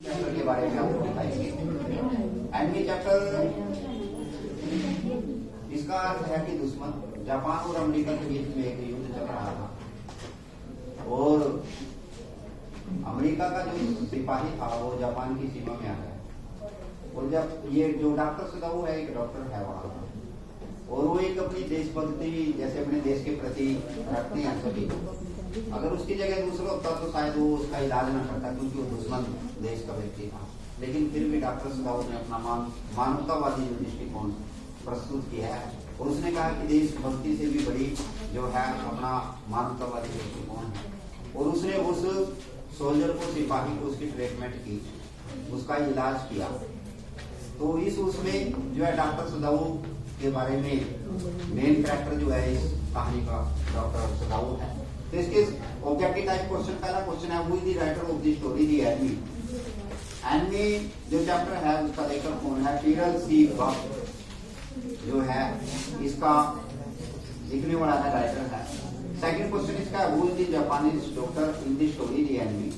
Chapter के बारे में आपको दिखाएंगे। एनिमी चैप्टर इसका अर्थ है कि दुश्मन जापान और अमेरिका के बीच में एक युद्ध चल रहा था और अमेरिका का जो सिपाही था वो जापान की सीमा में आ गया। और जब ये जो डॉक्टर सदाऊ है, एक डॉक्टर है वहां और वो एक अपनी देशभक्ति जैसे अपने देश के प्रति रखते हैं सभी। अगर उसकी जगह दूसरा होता तो शायद वो उसका इलाज ना करता, क्योंकि वो दुश्मन देश का व्यक्ति था। लेकिन फिर भी डॉक्टर सदाऊ ने अपना मानवतावादी जो दृष्टिकोण प्रस्तुत किया है और उसने कहा कि देशभक्ति से भी बड़ी जो है अपना मानवतावादी दृष्टिकोण है। और उसने उस सोल्जर को, सिपाही को उसकी ट्रीटमेंट की, उसका इलाज किया। तो इस उसमें जो है डॉक्टर सदाऊ के बारे में मेन कैरेक्टर जो है इस कहानी का डॉक्टर सदाऊ है। तो इसके ऑब्जेक्टिव टाइप क्वेश्चन, पहला क्वेश्चन है, who is the writer of the story the enemy. Enemy जो चैप्टर है उसका लेखक कौन है? पीरल सी बक जो है इसका लिखने वाला है, राइटर है। सेकंड क्वेश्चन इसका है, who is the Japanese doctor in the story the enemy.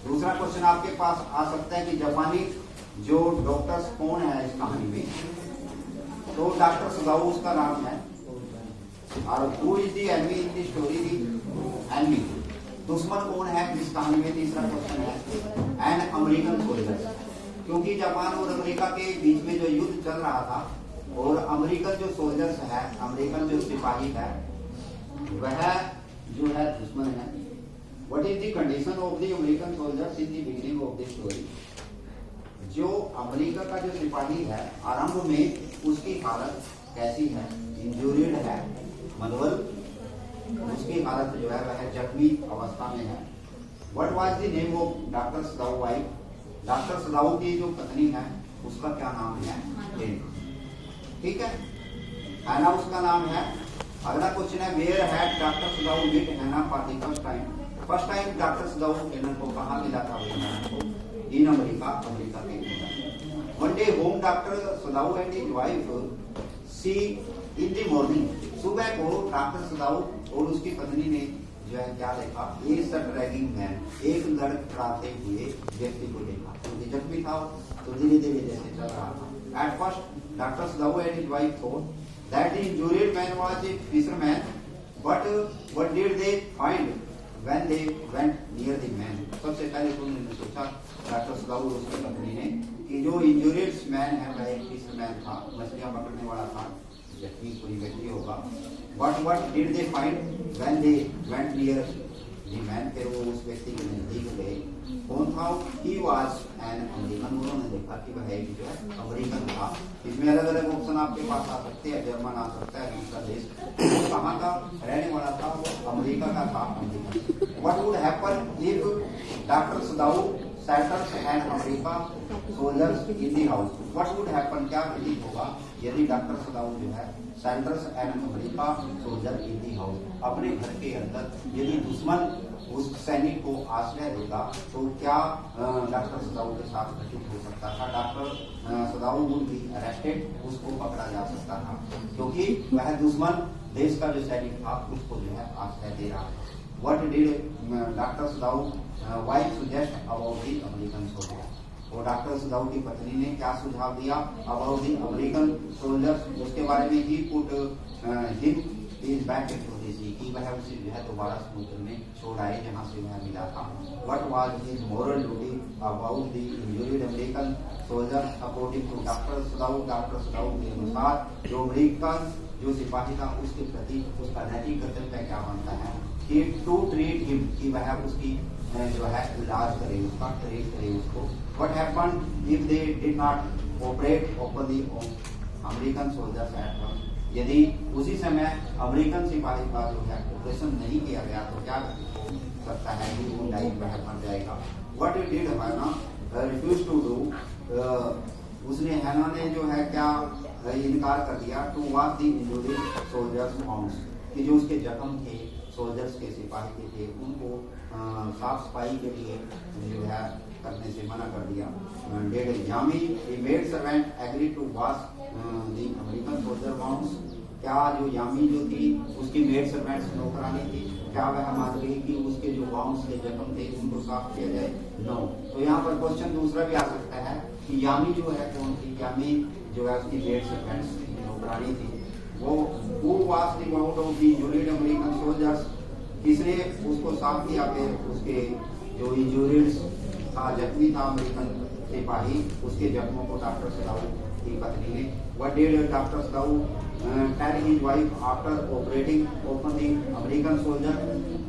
दूसरा क्वेश्चन आपके पास आ सकता है कि जापानी जो डॉक्टर्स कौन है इस कहानी में। तो डॉक्टर सदाऊ उसका नाम है। और who is the enemy in the story the enemy, दुश्मन कौन है इस कहानी में। तीसरा क्वेश्चन है, एन अमेरिकन सोल्जर्स, क्योंकि जापान और अमेरिका के बीच में जो युद्ध चल रहा था और अमेरिकन जो सोल्जर्स है, अमेरिकन जो सिपाही है, वह जो है दुश्मन है। What is the condition of the American soldiers in the beginning of the story. जो अमेरिका का जो सिपाही है आरंभ में उसकी हालत कैसी है? इंजूरिड है, मतलब उसकी हालत जो है वह जख्मी अवस्था में है। What was the name of doctor Sadao wife, doctor Sadao की जो पत्नी है उसका क्या नाम है? ठीक है, हैना उसका नाम है। अगला क्वेश्चन है, where had doctor Sadao meet Hana for the first time. First time doctor Sadao Hana को कहाँ मिला था? इन अमेरिका, अमेरिका के अंदर। One day home doctor Sadao and his wife see in the morning, सुबह को doctor सदाऊ और उसकी पत्नी ने जो है क्या देखा? एक ड्रैगिंग मैन, एक लड़खड़ाते हुए व्यक्ति को देखा। क्योंकि जख्मी था तो धीरे धीरे जैसे चल रहा था। At first doctor Sadao and his wife thought that the injured man was a fisherman, but what did they find when they went near the man. सबसे पहले तो उन्होंने सोचा डॉक्टर सदाऊ और उसकी पत्नी ने कि जो इंजूरिड मैन है वह एक फिशरमैन था, मछलियां पकड़ने वाला था, जख्मी कोई व्यक्ति होगा। But what did they find when they went near the man, फिर वो उस व्यक्ति के नजदीक गए। कौन था? ही वाज एन अमेरिकन, उन्होंने देखा कि वह एक जो है अमेरिकन था। इसमें अलग अलग ऑप्शन आपके पास आ सकते हैं, जर्मन आ सकता है, दूसरा देश, कहाँ का रहने वाला था? वो अमेरिका का था, America. What would happen if doctor Sadao settles and America soldiers in the house. What would happen, क्या घटित होगा यदि डॉक्टर सदाऊ जो है centres and America soldier in the house, अपने घर के अंदर यदि दुश्मन उस सैनिक को आश्रय देगा तो क्या डॉक्टर सदाऊ के साथ घटित हो सकता था? डॉक्टर सदाऊ वुड बी अरेस्टेड, उसको पकड़ा जा सकता था क्योंकि वह दुश्मन देश का जो सैनिक था उसको जो है आश्रय दे रहा था। What did doctor Sadao wife suggest about the American soldier, और डॉक्टर सदाऊ की पत्नी ने क्या सुझाव दिया अबाउट द अमेरिकन सोल्जर्स, उसके बारे में। He put him is back into the sea, कि वह उसे जो है दोबारा समुद्र में छोड़ आए जहां से वह मिला था। What was his moral duty about the injured American soldier according to doctor Sadao. Doctor Sadao के अनुसार जो अमेरिकन जो सिपाही था उसके प्रति उसका नैतिक कर्तव्य क्या बनता है? कि टू ट्रीट हिम, कि वह उसकी जो है इलाज करे, उसका ट्रीट करे उसको। What happened if they did not operate open the American soldiers at first, यदि उसी समय अमेरिकन सिपाही का जो है ऑपरेशन नहीं किया गया तो क्या हो सकता है कि वो लाइफ वह मर जाएगा। What did Hana refuse to do, उसने हैना ने जो है क्या इनकार कर दिया to watch the injured soldiers wounds, कि जो उसके जख्म थे सोल्जर्स के, सिपाही के थे, उनको साफ सफाई के लिए जो है करने से मना कर दिया। Did Yami a maid servant agree to watch the American soldier wounds, क्या जो यामी जो थी उसकी मेड सर्वेंट्स नौकरानी थी क्या वह मान रही कि उसके जो बाउंस थे जख्म थे उनको साफ किया जाए? नो। तो यहाँ पर क्वेश्चन दूसरा भी आ सकता है कि यामी जो है कौन थी? यामी जो है उसकी डेट से फ्रेंड्स थी, नौकरानी थी। वो was the bound of the injured American soldiers, किसने उसको साफ किया? फिर उसके जो इंजूर्ड था, जख्मी था अमेरिकन सिपाही, उसके जख्मों को डॉक्टर सदाऊ की पत्नी ने। What did doctor Sadao tell his wife after opening American soldier?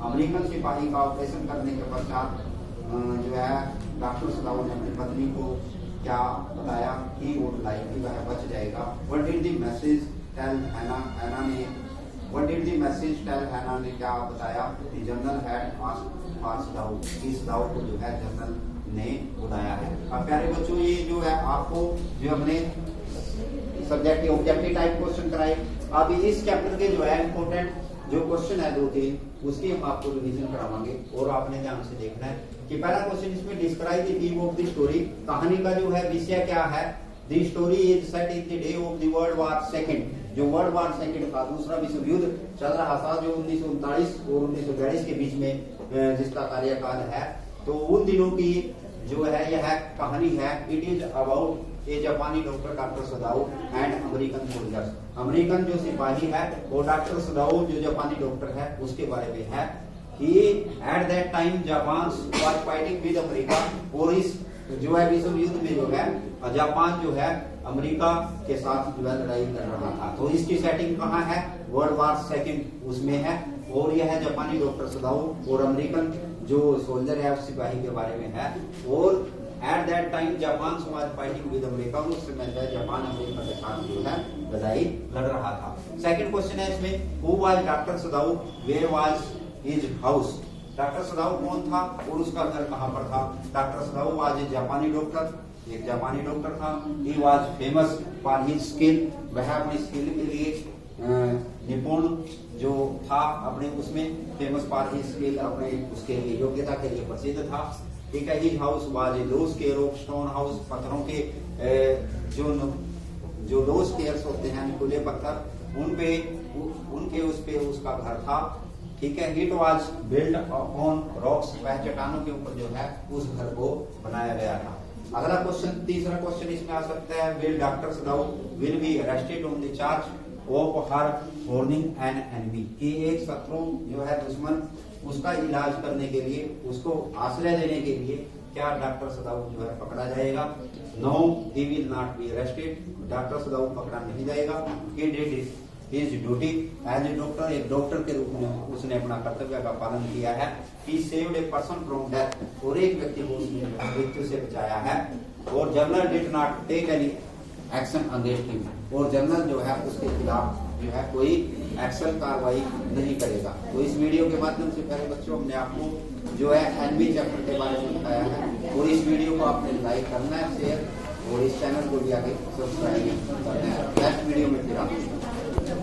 American सिपाही का ऑपरेशन करने के पश्चात जो है डॉक्टर सदाऊ ने अपनी पत्नी को क्या बताया? कि वो लाइफ वह बच जाएगा। What did the message tell Hana? Hana ने what did the message tell Hana ने क्या बताया? The general had asked for Sadao, इस सदाऊ को जो है जनरल ने बुलाया है। अब प्यारे बच्चों, ये जो है आपको जो हमने सब्जेक्टिव ऑब्जेक्टिव टाइप क्वेश्चन कराए। अब इस चैप्टर के जो है इंपोर्टेंट जो क्वेश्चन है 2-3 उसकी हम आपको रिवीजन करावांगे और आपने ध्यान से देखना है कि पहला क्वेश्चन इसमें describe the theme of the story. कहानी का जो है विषय क्या है? The story is set in the day of the world war second. जो वर्ल्ड वॉर सेकंड का दूसरा विश्व युद्ध चल रहा था, जो 1939 और 1942 के बीच में जिसका कार्यकाल है, तो उन दिनों की जो है यह कहानी है। इट इज अबाउट ए जापानी doctor doctor Sadao and American soldiers. American जो सिपाही है वो डॉक्टर सदाऊ जो जापानी डॉक्टर है उसके बारे में है कि at that time Japan was fighting with America. और इस जो है विश्व युद्ध में जो है जापान जो है अमेरिका के साथ जो है लड़ाई लड़ रहा था। तो इसकी सेटिंग कहाँ है? वर्ल्ड वॉर सेकंड उसमें है। और यह है जापानी डॉक्टर सदाऊ और अमेरिकन जो सोल्जर है उस सिपाही के बारे में है। और at that time Japan was fighting with America. उस समय जापान अमेरिका के साथ जो है लड़ाई लड़ रहा था। सेकंड क्वेश्चन है इसमें, who was doctor Sadao, where was his house? Doctor Sadao कौन था और उसका घर कहाँ पर था? डॉक्टर सदाऊ वाज ए जापानी डॉक्टर, एक जापानी डॉक्टर था। He was famous for his skill, वह अपनी स्किल के लिए निपुण जो था अपने उसमें, फेमस फॉर हिज स्किल, अपने उसके लिए योग्यता के लिए प्रसिद्ध था। ठीक है। His house was a low square of stone house, पत्थरों के जो लो स्केयर्स होते हैं खुले पत्थर उनके उस पे उसका घर था। ठीक है। It was build on rocks, वह चट्टानों के ऊपर जो है उस घर को बनाया गया था। अगला क्वेश्चन, तीसरा क्वेश्चन इसमें आ सकता है, will doctor Sadao will be arrested on the charge of her warning an enemy? कि एक शत्रु जो है दुश्मन, उसका इलाज करने के लिए, उसको आश्रय देने के लिए क्या डॉक्टर सदाऊ जो है पकड़ा जाएगा? No, he will not be arrested, doctor Sadao पकड़ा नहीं जाएगा। He did his duty as a doctor, एक डॉक्टर के रूप में उसने अपना कर्तव्य का पालन किया है। He saved a person from death, और एक व्यक्ति को उसने मृत्यु से बचाया है। और general did not take any action against him, और जनरल जो है उसके खिलाफ जो है कोई एक्शन कार्रवाई नहीं करेगा। तो इस वीडियो के माध्यम से पहले बच्चों हमने आपको जो है एनबी चैप्टर के बारे में बताया है। और इस वीडियो को आपने लाइक करना है, शेयर, और इस चैनल को भी आगे सब्सक्राइब करना है। नेक्स्ट वीडियो में फिर